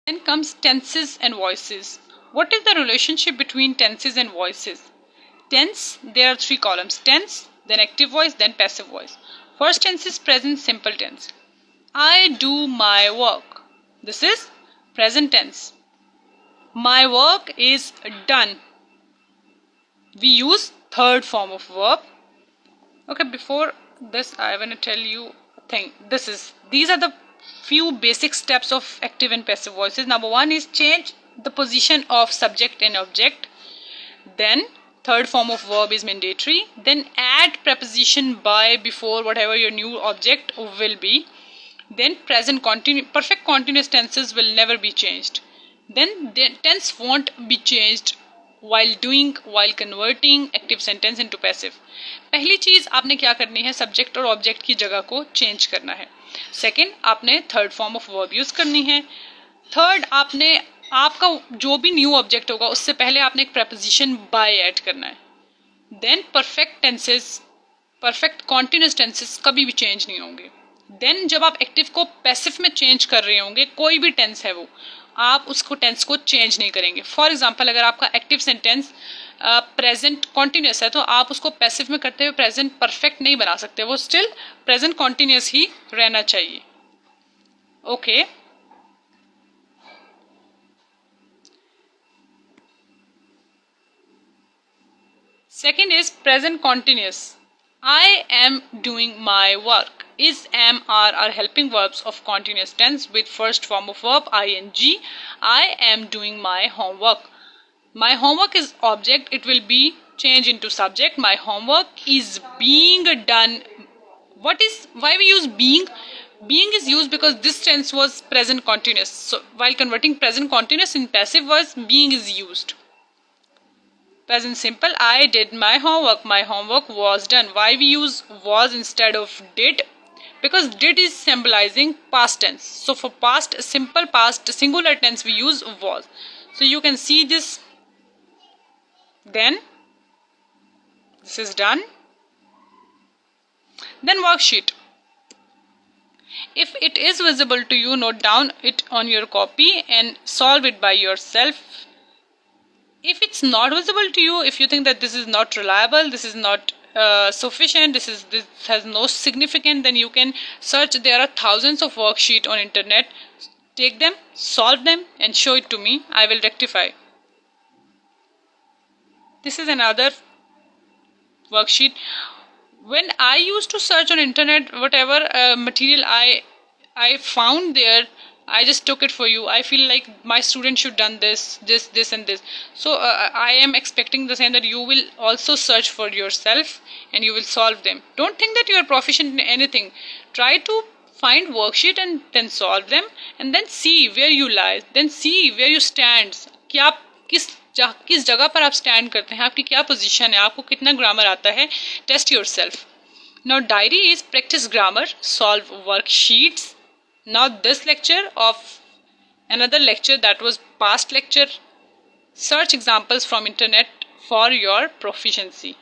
Then comes tenses and voices. What is the relationship between tenses and voices? Tense, there are three columns: tense, then active voice, then passive voice. First tense is present simple tense. I do my work. This is present tense. My work is done. We use third form of verb. Okay, before this I want to tell you a thing. These are the few basic steps of active and passive voices. Number one is change the position of subject and object. Then third form of verb is mandatory. Then add preposition by before whatever your new object will be. Then perfect continuous tenses will never be changed. Then tense won't be changed while converting active sentence into passive. पहली चीज आपने क्या करनी है, subject और object की जगह को चेंज करना है. सेकंड, आपने third form of verb use करनी है. थर्ड, आपने आपका जो भी न्यू ऑब्जेक्ट होगा उससे पहले आपने एक preposition by ऐड करना है. देन परफेक्ट कॉन्टिन्यूस टेंसेस कभी भी चेंज नहीं होंगे. देन जब आप एक्टिव को पैसिव में चेंज कर रहे होंगे, कोई भी टेंस है वो, आप उसको टेंस को चेंज नहीं करेंगे. फॉर एग्जांपल, अगर आपका एक्टिव सेंटेंस प्रेजेंट कॉन्टिन्यूस है तो आप उसको पैसिव में करते हुए प्रेजेंट परफेक्ट नहीं बना सकते. वो स्टिल प्रेजेंट कॉन्टिन्यूस ही रहना चाहिए. Okay, second is present continuous. I am doing my work. Is, am, are helping verbs of continuous tense with first form of verb ing. I am doing my homework. My homework is object. It will be changed into subject. My homework is being done. Why we use being? Being is used because this tense was present continuous. So while converting present continuous in passive voice, being is used. Present simple, I did my homework. My homework was done. Why we use was instead of did? Because did is symbolizing past tense. So for past, simple past, singular tense, we use was. So you can see this. Then this is done. Then worksheet. If it is visible to you, note down it on your copy and solve it by yourself. If it's not visible to you, if you think that this is not reliable, this is not sufficient, this has no significance, then you can search. There are thousands of worksheets on internet. Take them, solve them and show it to me. I will rectify. This is another worksheet. When I used to search on internet, whatever material I found there, I just took it for you. I feel like my student should done this and this. So I am expecting the same, that you will also search for yourself and you will solve them. Don't think that you are proficient in anything. Try to find worksheet and then solve them, and then see where you lie. Then see where you stand. कि आप किस जगह पर आप stand करते हैं, आपकी क्या पोजीशन है, आपको कितना ग्रामर आता है. Test yourself. Now diary is practice grammar, solve worksheets. Now this lecture of another lecture that was past lecture. Search examples from internet for your proficiency.